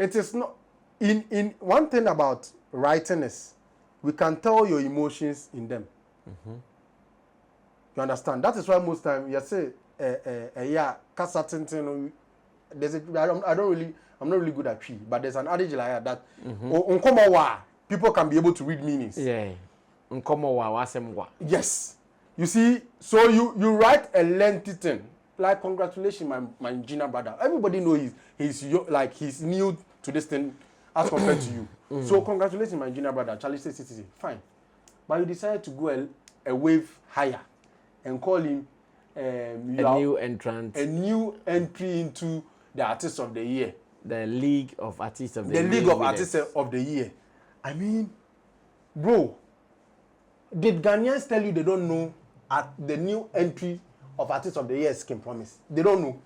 It is not in one thing about writing is we can tell your emotions in them. You understand? That is why most time you say yeah, there's a, I'm not really good at tree, but there's an adage like that people can be able to read meanings. Yeah. Yes. You see, so you write a lengthy thing. Like, congratulations, my junior brother. Everybody knows he's new to this thing as compared to you. So congratulations, my junior brother. Charlie says, fine. But you decided to go a wave higher and call him a new entrant. A new entry into the Artist of the Year. The League of Artists of the Year. The League of Artists of the Year. I mean, bro, did Ghanaians tell you they don't know the new entry of Artist of the Year is King Promise? They don't know.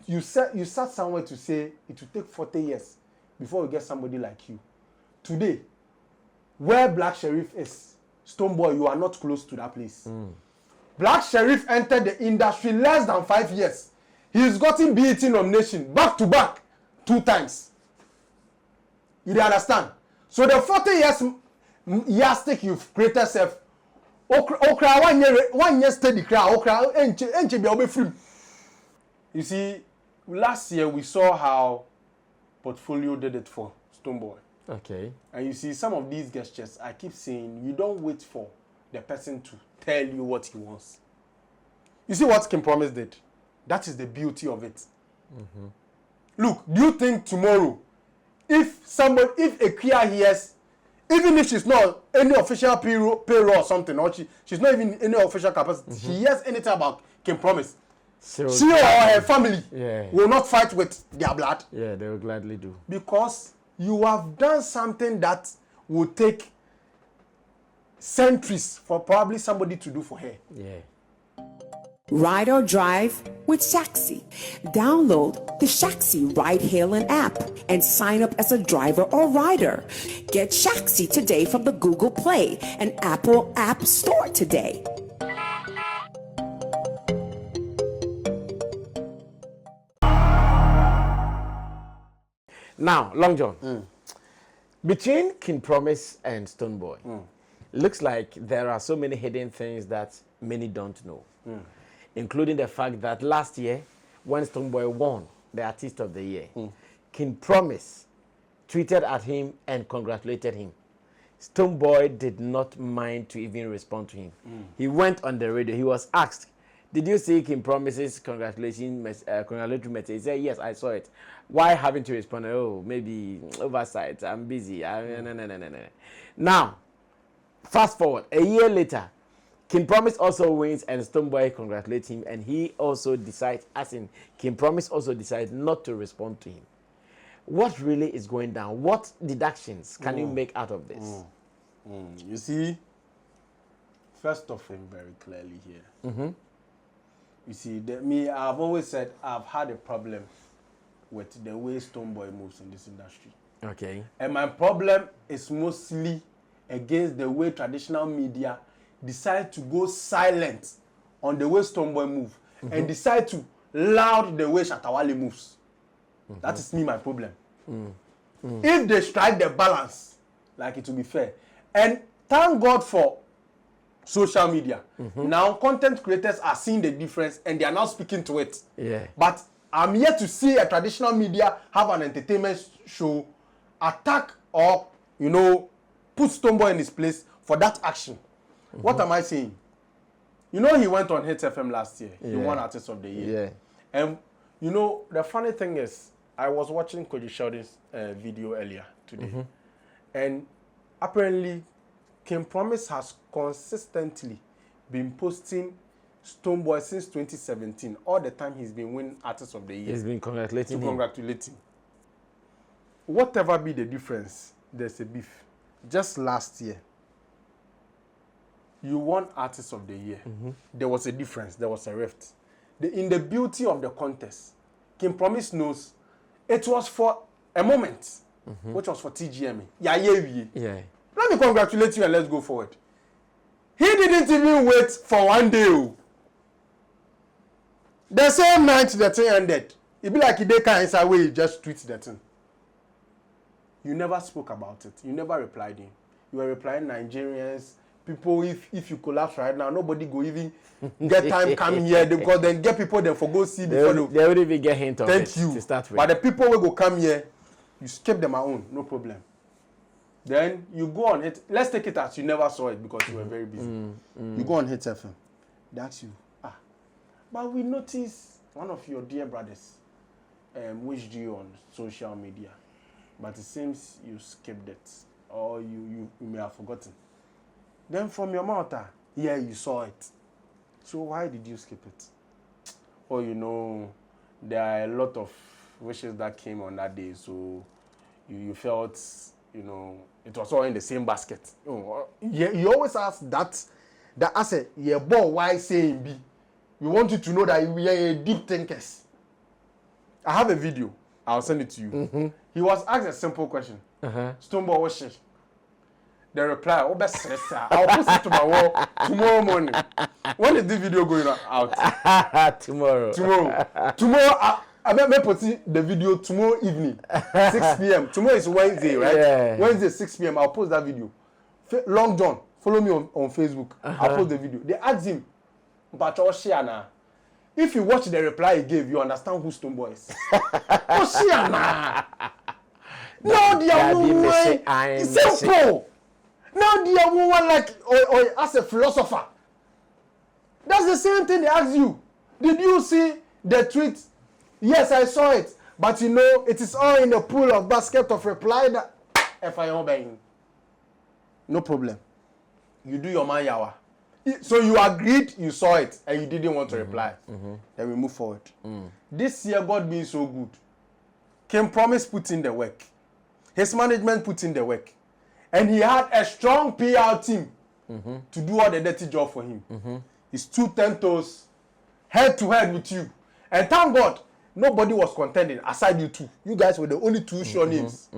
You sat somewhere to say it will take 40 years before we get somebody like you. Today, where Black Sheriff is, Stonebwoy, you are not close to that place. Black Sheriff entered the industry less than 5 years. He's gotten BET nomination back to back 2 times. You understand? So the 40 years yardstick you've created self, okra 1 year steady cry, okra enche be obe free. You see, last year we saw how Porfolio did it for Stonebwoy. Okay. And you see, some of these gestures, I keep saying, you don't wait for the person to tell you what he wants. You see what King Promise did? That is the beauty of it. Look, do you think tomorrow, if a Kia hears, even if she's not any official payroll or something, or she's not even any official capacity, she hears anything about King Promise, she or her family will not fight with their blood. Yeah, they will gladly do. Because you have done something that will take centuries for probably somebody to do for her. Yeah. Ride or drive with Shaxi. Download the Shaxi ride-hailing app and sign up as a driver or rider. Get Shaxi today from the Google Play and Apple App Store today. Now, Long John, between King Promise and Stonebwoy, looks like there are so many hidden things that many don't know. Including the fact that last year, when Stonebwoy won the Artist of the Year, King Promise tweeted at him and congratulated him. Stonebwoy did not mind to even respond to him. He went on the radio. He was asked, did you see King Promise's congratulatory message? He said, yes, I saw it. Why haven't you responded? Oh, maybe oversight. I'm busy. No. Now, fast forward. A year later, King Promise also wins and Stonebwoy congratulates him, and he also decides, King Promise also decides not to respond to him. What really is going down? What deductions can you make out of this? You see, first of all, very clearly here. You see, I've always said I've had a problem with the way Stonebwoy moves in this industry. Okay. And my problem is mostly against the way traditional media decide to go silent on the way Stonebwoy move and decide to loud the way Shatawale moves. That is my problem. If they strike the balance, like it will be fair. And thank God for social media. Now content creators are seeing the difference and they are now speaking to it. Yeah. But I'm yet to see a traditional media have an entertainment show attack or, put Stonebwoy in his place for that action. What am I saying? He went on Hit FM last year. He won Artist of the Year. Yeah. And, the funny thing is, I was watching Koji Sheldon's video earlier today. And apparently, King Promise has consistently been posting Stonebwoy since 2017. All the time he's been winning Artist of the Year. He's been congratulating him. Whatever be the difference, there's a beef. Just last year, you won Artist of the Year. There was a difference. There was a rift. In the beauty of the contest, King Promise knows it was for a moment, which was for TGMA. Yeah. Let me congratulate you and let's go forward. He didn't even wait for 1 day. The same night the thing ended. It be like he can't answer where he just tweets the thing. You never spoke about it. You never replied him. You were replying Nigerians, people. If you collapse right now, nobody go even get time come here because then get people then for go see before they would even get hint of thank it you to start with. But the people will go come here, you skip them own, no problem. Then you go on it. Let's take it as you never saw it because you were very busy. You go on Hit FM. That's you. But we noticed one of your dear brothers wished you on social media, but it seems you skipped it or you may have forgotten. Then from your mouth, yeah, you saw it. So why did you skip it? Or there are a lot of wishes that came on that day, so you felt, it was all in the same basket. Yeah, you always ask that I said, yeah, boy, why saying B? We want you to know that we are deep thinkers. I have a video. I'll send it to you. He was asked a simple question. Stonebwoy, what shit? The reply, I'll post it to my wall tomorrow morning. When is this video going out? Tomorrow. Tomorrow, I may put the video tomorrow evening, 6 p.m. Tomorrow is Wednesday, right? Yeah. Wednesday, 6 p.m. I'll post that video. Long John, follow me on Facebook. I'll post the video. They asked him, if you watch the reply he gave, you understand who Stonebwoy is. No, dear woman, it's simple. No, dear woman, like, or as a philosopher. That's the same thing they asked you. Did you see the tweet? Yes, I saw it. But it is all in the pool of basket of reply that no problem. You do your man yawa. So you agreed, you saw it, and you didn't want to reply. Then we move forward. This year, God being so good, King Promise put in the work. His management put in the work. And he had a strong PR team to do all the dirty job for him. He's 2 10 toes, head to head with you. And thank God, nobody was contending aside you two. You guys were the only two sure names.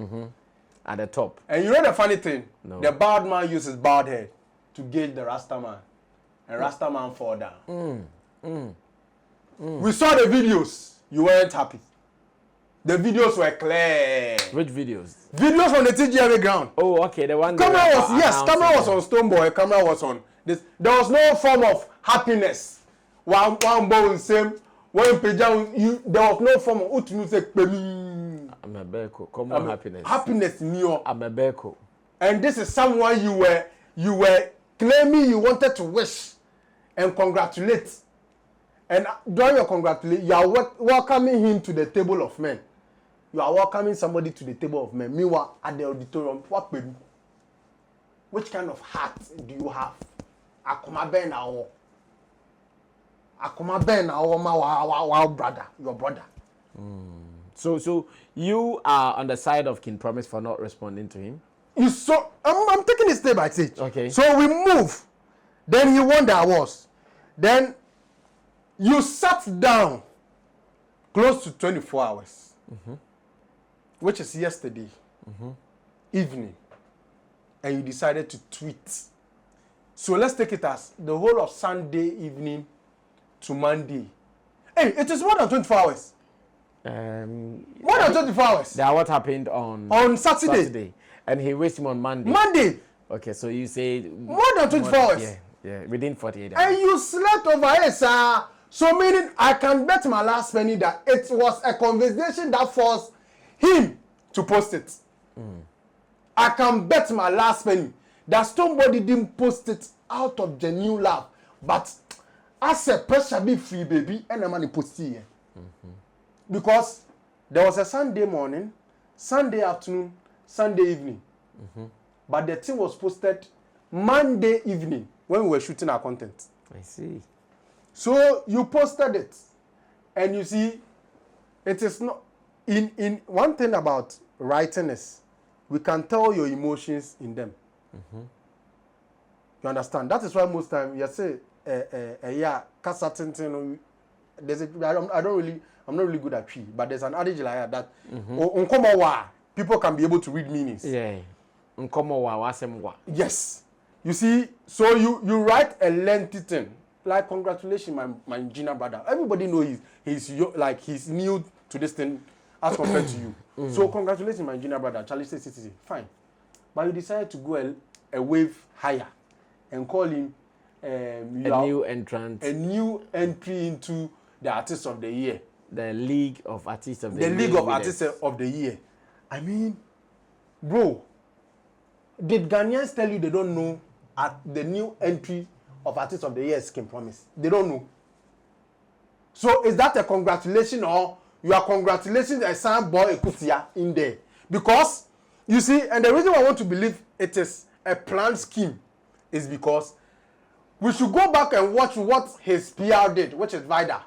At the top. And you know the funny thing? No. The bald man uses bald head to gauge the Rasta man. And Rasta man fall down. We saw the videos. You weren't happy. The videos were clear. Which videos? Videos from the TGMA ground. Oh, okay. The one. Camera was on Stonebwoy. Camera was on this. There was no form of happiness. One bone same. One page you. There was no form of music. I'm a beko. Common happiness. Happiness neo. I'm a beko. And this is someone you were claiming you wanted to wish and congratulate. And during your congratulation, you are welcoming him to the table of men. You are welcoming somebody to the table of men. Meanwhile, at the auditorium, which kind of heart do you have? Akuma ben awo. Akuma ben awo ma brother, your brother. So you are on the side of King Promise for not responding to him? I'm taking it step by stage. Okay. So we move. Then he won the awards. Then you sat down close to 24 hours, which is yesterday evening, and you decided to tweet. So let's take it as the whole of Sunday evening to Monday. Hey, it is more than 24 hours. More than 24 hours. That what happened on Saturday. And he wished him on Monday. Monday. Okay, so you say more than 24 hours. Yeah, within 48 hours. And you slept over it, sir. So meaning I can bet my last penny that it was a conversation that forced him to post it. I can bet my last penny that somebody didn't post it out of genuine love. But as a pressure be free, baby, and I'm going to post it here. Because there was a Sunday morning, Sunday afternoon, Sunday evening. But the thing was posted Monday evening when we were shooting our content. I see. So you posted it. And you see, it is not... In one thing about writing is, we can tell your emotions in them. You understand? That is why most time you say, yeah, there's I'm not really good at tree, but there's an adage like that. People can be able to read meanings. Yeah. Yes. You see, so you write a lengthy thing. Like, congratulations, my Gina brother. Everybody knows he's new to this thing. as compared to you. So congratulations, my junior brother, Charlie City. Fine. But you decided to go a wave higher and call him a new entrant. A new entry into the Artist of the Year. The League of Artists of the Year. The League of Artists of the Year. I mean, bro, did Ghanaians tell you they don't know at the new entry of Artist of the Year is King Promise? They don't know. So is that a congratulation or you are congratulating a son boy Ekutia in there? Because you see, and the reason why I want to believe it is a planned scheme is because we should go back and watch what his PR did, which is Vida.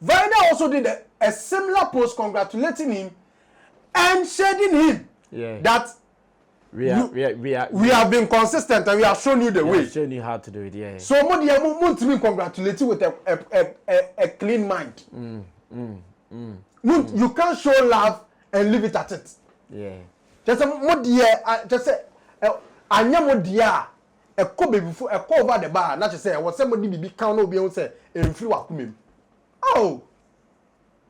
Vida also did a similar post congratulating him and shading him that we have been consistent and we have shown you the way. Shown you how to do it, yeah. So Muntimi congratulate you with a clean mind. You can't show love and leave it at it. Yeah. Just say anya modia e ko baby fu e ko over the bar na say what somebody be count no be on say e free wakumem. Oh.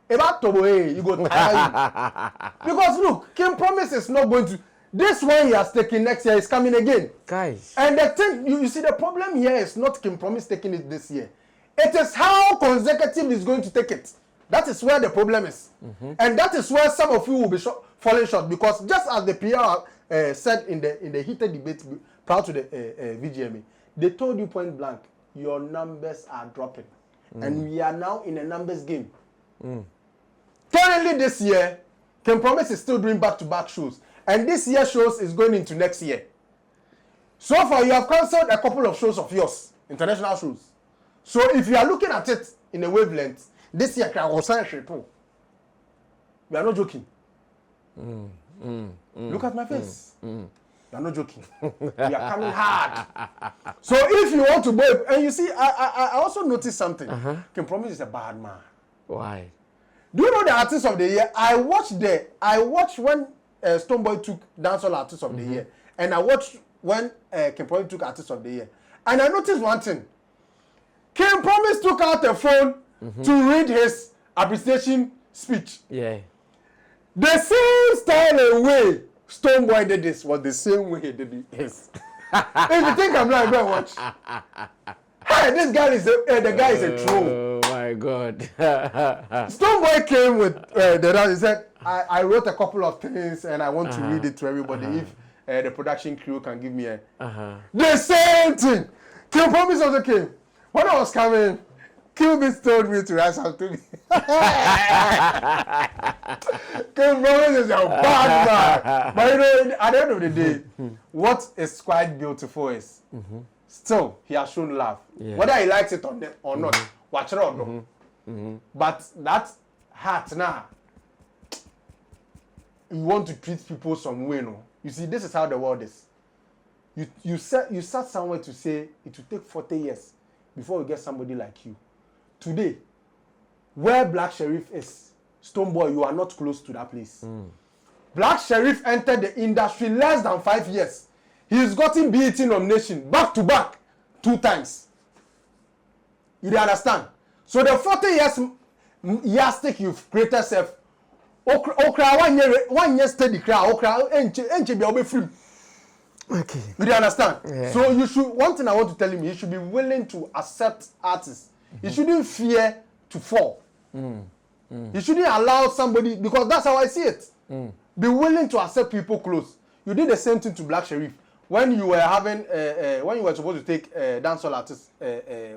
About to you go tire you. Because look, King Promise is not going to. This one he has taken next year is coming again. Guys. And the thing, you see, the problem here is not King Promise taking it this year. It is how consecutive he's going to take it. That is where the problem is. And that is where some of you will be falling short. Because just as the PR said in the heated debate prior to the VGMA, they told you point blank, your numbers are dropping. And we are now in a numbers game. Currently this year, King Promise is still doing back-to-back shows. And this year's shows is going into next year. So far, you have cancelled a couple of shows of yours, international shows. So if you are looking at it in a wavelength, this year can also triple. We are not joking. Look at my face. We are not joking. We are coming hard. So if you want to go, and you see, I also noticed something. King Promise is a bad man. Why? Do you know the Artist of the Year? I watched when Stonebwoy took Dancehall Artist of the Year, and I watched when King Promise took Artist of the Year, and I noticed one thing. King Promise took out a phone to read his appreciation speech. Yeah. The same style and way Stonebwoy did this was the same way he did it. Yes. If you think I'm lying, go and watch. Hey, this guy is the guy is a troll. Oh my God. Stonebwoy came with the dance. He said, I wrote a couple of things and I want to read it to everybody. If the production crew can give me a... The same thing. King Promise also came. When I was coming, Kilbit told me to write something. King Promise is a bad man. But you know, at the end of the day, what is quite beautiful is still he has shown love. Yeah. Whether he likes it or not, watch it or no. But that heart now, you want to treat people some way, no? You see, this is how the world is. You sat somewhere to say it will take 40 years before you get somebody like you. Today, where Black Sheriff is, Stonebwoy, you are not close to that place. Black Sheriff entered the industry less than 5 years. He's gotten BET nomination back to back 2 times. You understand? So the 40 years yardstick you've created self, okra 1 year steady cry, okra enche be obe free. Okay. You understand? Yeah. So you should, one thing I want to tell him, he should be willing to accept artists. He shouldn't fear to fall. He shouldn't allow somebody, because that's how I see it. Be willing to accept people close. You did the same thing to Black Sheriff. When you were having, when you were supposed to take dancehall artist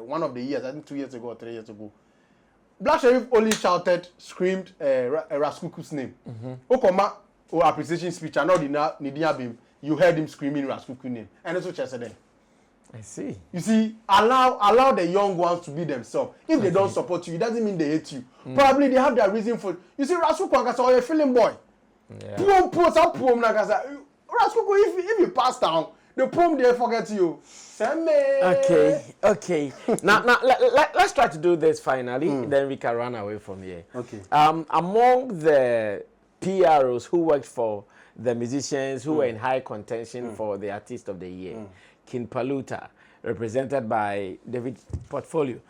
one of the years, I think 2 years ago or 3 years ago, Black Sheriff only shouted, screamed Raskuku's name. Okoma or appreciation speech, and all the you heard him screaming Raskuku's name. And that's what I said. I see. You see, allow the young ones to be themselves. If they don't support you, it doesn't mean they hate you. Probably they have their reason for it. You see, Raskuku or a feeling boy. Raskuku, if you pass down, the poem they forget you. Sammy. Okay. now let's try to do this finally, then we can run away from here. Okay. Among the PROs who worked for the musicians who were in high contention for the Artist of the Year, King Paluta, represented by David Porfolio,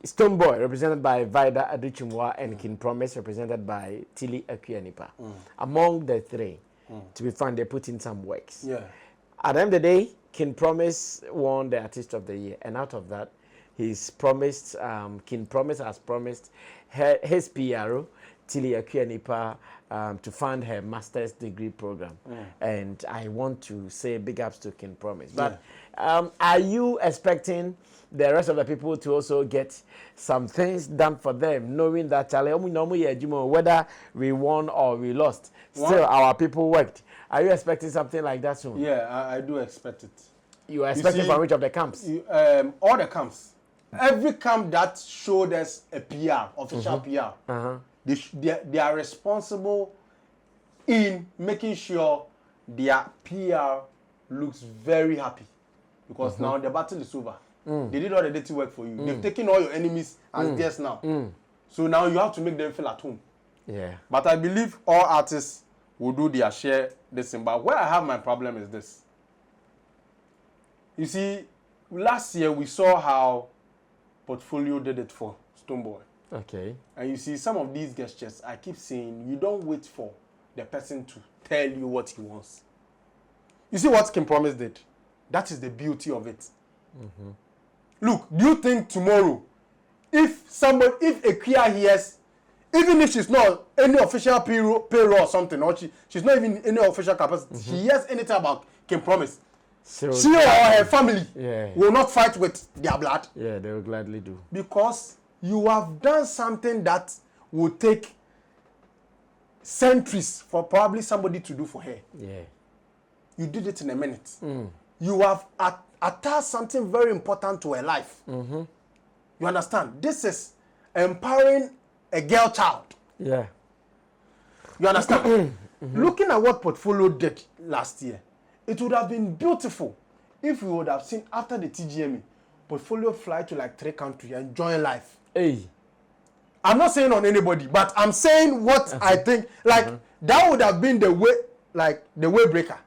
Stonebwoy, represented by Vida Twumwaa, and King Promise, represented by Tilly Akua. Among the three, to be found, they put in some works. Yeah. At the end of the day, King Promise won the Artist of the Year, and out of that, he's promised, King Promise has promised his PRO, Tilly Akua, to fund her master's degree program. And I want to say big ups to King Promise. But are you expecting the rest of the people to also get some things done for them, knowing that whether we won or we lost, still our people worked? Are you expecting something like that soon? Yeah, I do expect it. You are expecting from which of the camps? All the camps. Every camp that showed us a PR, official PR, they are responsible in making sure their PR looks very happy. Because now the battle is over. They did all the dirty work for you. They've taken all your enemies as guests now. So now you have to make them feel at home. Yeah. But I believe all artists will do their share this thing. But where I have my problem is this. You see, last year we saw how Porfolio did it for Stonebwoy. Okay. And you see some of these gestures, I keep saying, you don't wait for the person to tell you what he wants. You see what King Promise did? That is the beauty of it. Look, do you think tomorrow, if Akua hears, even if she's not any official payroll or something, or she's not even any official capacity, she hears anything about King Promise, she or her family will not fight with their blood. Yeah, they will gladly do. Because you have done something that will take centuries for probably somebody to do for her. Yeah. You did it in a minute. You have attached something very important to her life. You understand? This is empowering a girl child. Yeah. You understand? Looking at what Porfolio did last year, it would have been beautiful if we would have seen after the TGME, Porfolio fly to like 3 countries and join life. Hey. I'm not saying on anybody, but I'm saying what I think. Like that would have been the way, like the way breaker.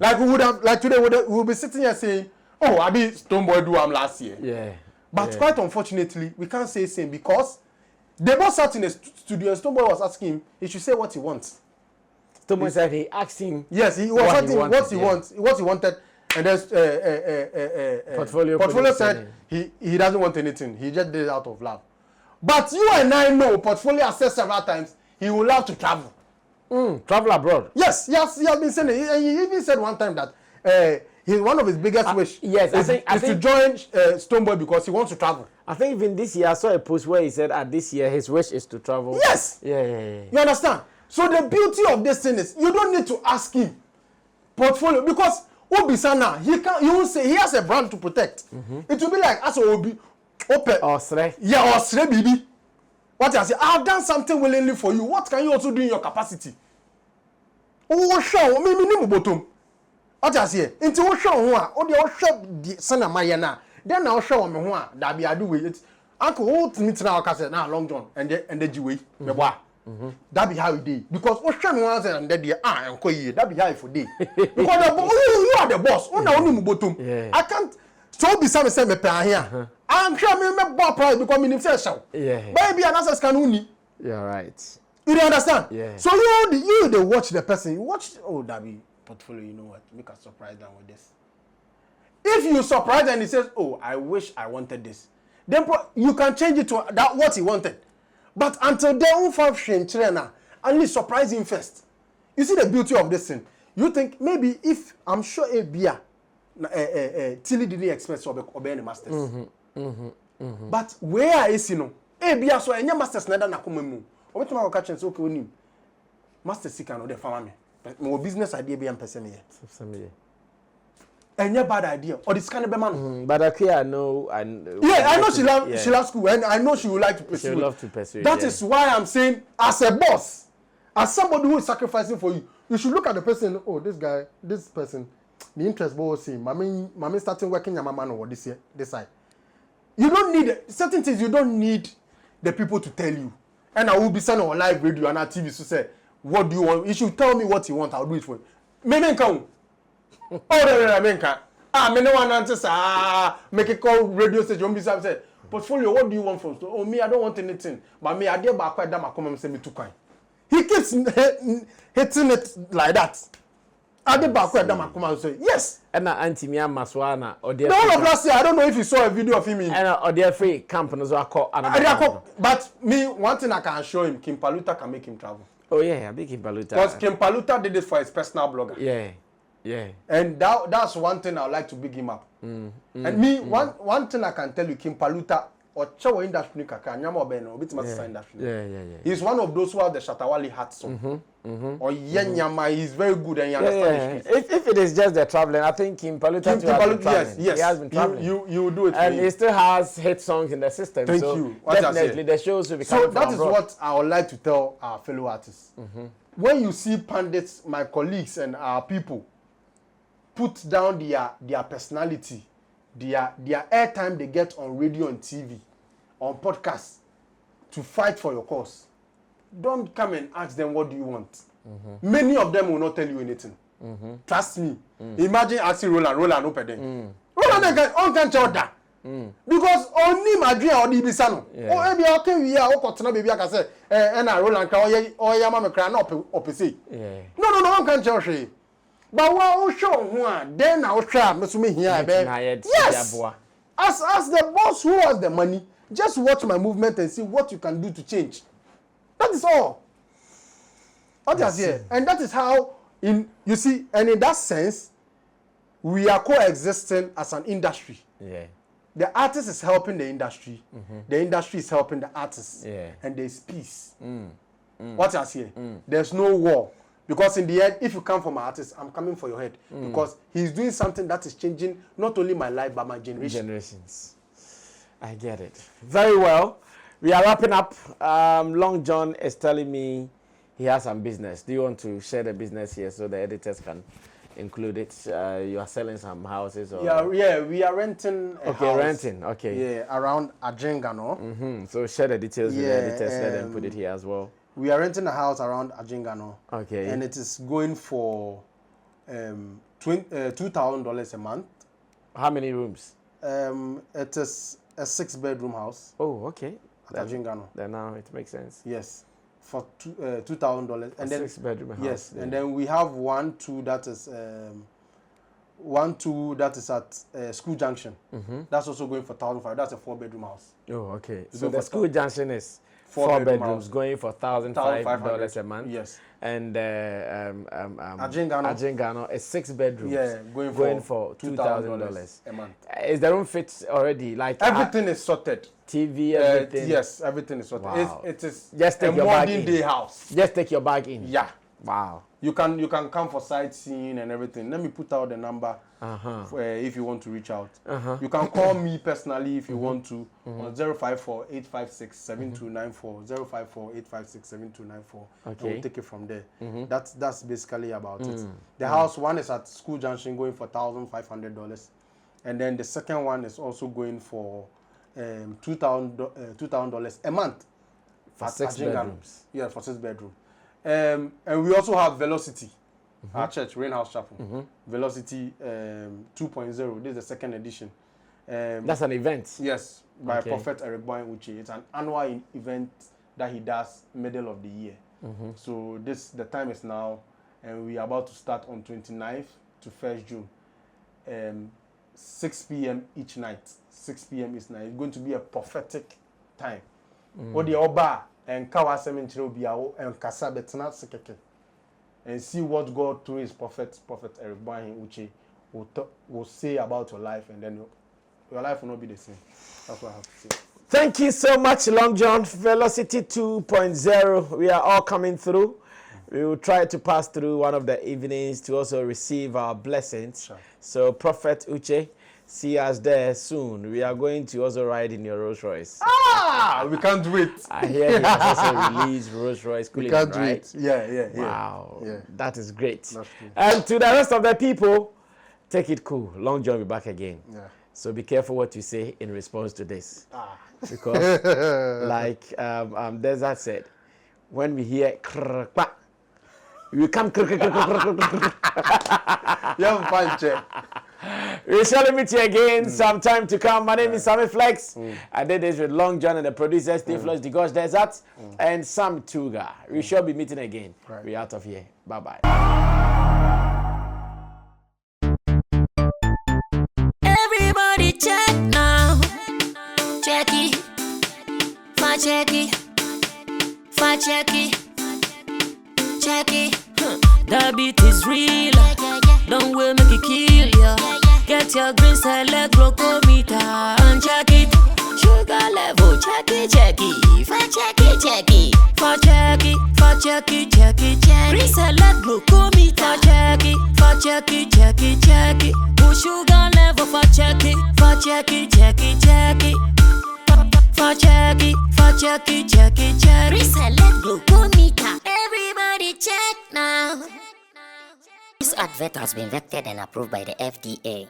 Like we would have, like today we will be sitting here saying, "Oh, I did Stonebwoy do last year." Yeah. But quite unfortunately, we can't say same because they both sat in the studio and Stonebwoy was asking him, he should say what he wants. Stonebwoy said he asked him. Yes, he was asking what he wanted, and then Porfolio said he doesn't want anything. He just did it out of love. But you and I know Porfolio has said several times he would love to travel. Travel abroad. Yes, he has been saying it. And he even said one time that one of his biggest wish is to join Stonebwoy because he wants to travel. I think even this year I saw a post where he said this year his wish is to travel. Yes. Yeah. You understand? So the beauty of this thing is you don't need to ask him Porfolio because Obisana he won't say he has a brand to protect. It will be like as Obi Ope. Osre. Yeah, Osre baby. What I say, I've done something willingly for you. What can you also do in your capacity? Oh, show me no bottom. What I say, into what show one, the show the son of Mayana. Then I'll show me one that be I do with it. Uncle hold me now, Castle now, Long John, and the Jewy, the boy. That be how it did. Because Ocean was and then the and Koye, that be how it for day. Because you are the boss, only bottom. I can't. So be some say me pay here. I'm sure me boy price because me say show. Yeah. Baby an access can only. You're right. You don't understand? Yeah. So you they watch the person. You watch that be Porfolio, you know what? Make a surprise down with this. If you surprise and he says, "Oh, I wish I wanted this." Then you can change it to that what he wanted. But until then, who find shame trainer, at least surprise him first. You see the beauty of this thing. You think maybe if I'm sure a beer Tilly didn't expect to obey the masters. But where is no? Beer so any masters neither na come mu. Obi to ma catch and say okay onim. Masters seek no dey farm me. My business idea be am person here. Any bad idea or this kind of man. But Akua, I know. Yeah, I know she loves school and I know she would like to pursue. She would love to pursue. That is why I'm saying as a boss, as somebody who is sacrificing for you, you should look at the person. Oh, this person. The interest was saying, mommy starting working your mama or this side. You don't need certain things. You don't need the people to tell you. And I will be sending on live radio and on TV to say, what do you want? You should tell me what you want. I'll do it for you. Maybe come. Oh, I mean, me no one answers. Make a call radio station. Say, Portfolio, what do you want from Stone? Oh, me, I don't want anything. But me, I dare back quite damn come and say me too kind. He keeps hitting it like that. I dare back quite damn come and say, yes. And Auntie Mia Maswana or the whole of last year, I don't know if you saw a video of him in. And or the free camp and but me, one thing I can show him, Kim Paluta can make him travel. Oh yeah, I big Kim Paluta. Because Kim Paluta did it for his personal blogger. Yeah. Yeah. And that's one thing I would like to big him up. And me, one thing I can tell you, Kim Paluta, or Chawa industry, he's one of those who have the Shatawali hat song. Or Yenyama, he's very good and he understands the street. If it is just the traveling, I think Kim Paluta yes, he has been traveling. You do it. And he still has hit songs in the system. Thank so you. Definitely the shows will be coming So that is what I would like to tell our fellow artists. When you see pundits, my colleagues and our people, put down their personality, their airtime they get on radio and TV, on podcasts, to fight for your cause, don't come and ask them what do you want. Many of them will not tell you anything. Trust me. Imagine asking Roland open them. Roland can't tell that. Because only my dream or the bisano. Oh, maybe okay, we are all continue baby. I can say, and I Roland can or Yama cry up say. No, one can't tell she. But what show one? Then I'll try. Me here, yes. As the boss who has the money, just watch my movement and see what you can do to change. That is all. And that is how, you see, and in that sense, we are coexisting as an industry. Yeah. The artist is helping the industry. The industry is helping the artists. Yeah. And there's peace. What I say? There's no war. Because in the end, if you come from an artist, I'm coming for your head. Because he's doing something that is changing not only my life, but my generation. Generations. I get it. Very well. We are wrapping up. Long John is telling me he has some business. Do you want to share the business here so the editors can include it? You are selling some houses? Or? Yeah, we are renting a house. Renting. Okay. Yeah, around Ajingano. So share the details with the editors. Let them put it here as well. We are renting a house around Ajingano. Okay. And it is going for $2,000 a month. How many rooms? It is a 6-bedroom house. Oh, okay. At Ajingano. Then now it makes sense. Yes. For $2,000. And then 6-bedroom house. Yes. Yeah. And then we have one, two that is at School Junction. That's also going for $1,500. That's a 4-bedroom house. Oh, okay. So the School Junction is 4 bedrooms going for $1,500 a month. Yes. And Ajingano is 6-bedrooms. Yeah, going for $2,000 a month. Is the room fit already? Like everything is sorted. TV, everything. Yes, everything is sorted. Wow. It is just take a your modern day house. Just take your bag in. Yeah. Wow. You can come for sightseeing and everything. Let me put out the number if you want to reach out. You can call me personally if you want to on 054-856-7294. 054-856-7294. Okay. And we'll take it from there. That's basically about it. The house one is at School Junction going for $1,500, and then the second one is also going for $2,000 a month for 6 bedrooms. Yeah, for 6 bedrooms. And we also have Velocity, our church, Rainhouse Chapel. Velocity 2.0. This is the second edition. That's an event? Yes, by Prophet Eric Boy Uche. It's an annual event that he does middle of the year. So the time is now, and we are about to start on 29th to 1st June. 6 p.m. each night. 6 p.m. each night. It's going to be a prophetic time. Odi Oba and Kawa Cemetery and Kasa Betna Sekeke. And see what God through his prophet Eric Boy Uche will say about your life, and then your life will not be the same. That's what I have to say. Thank you so much, Long John. Velocity 2.0. We are all coming through. We will try to pass through one of the evenings to also receive our blessings. Sure. So, Prophet Uche, see us there soon. We are going to also ride in your Rolls Royce. We can't wait. I hear you have also released Rolls Royce Cooling, can't right? wait. Yeah. Wow. Yeah. That is great. That's true. And to the rest of the people, take it cool. Long John will be back again. Yeah. So be careful what you say in response to this. Because like Desert said, when we hear krrrkpa, we come krrrkpa. You have a fun check. We shall meet you again sometime to come. My name is Sammy Flex. I did this with Long John and the producer Steve Flex, the Gosh Desert, and Sam Tuga. We shall be meeting again. We're out of here. Bye-bye. Everybody check now. Check it. Fact check it. Fact check it. Check it. The beat is real. Don't wait, make it kill ya. Get your green select glucometer and check it. Sugar level, check it, check it. Fact check it, check it. Fact check it, fact check it, check it, check it. Green select glucometer, check it, fact check it, check it, check it. Push sugar level, fact check it, fact check it, check it, check it. Fact check it, fact check it, check it, check it. Green select glucometer. Everybody check now. This advert has been vetted and approved by the FDA.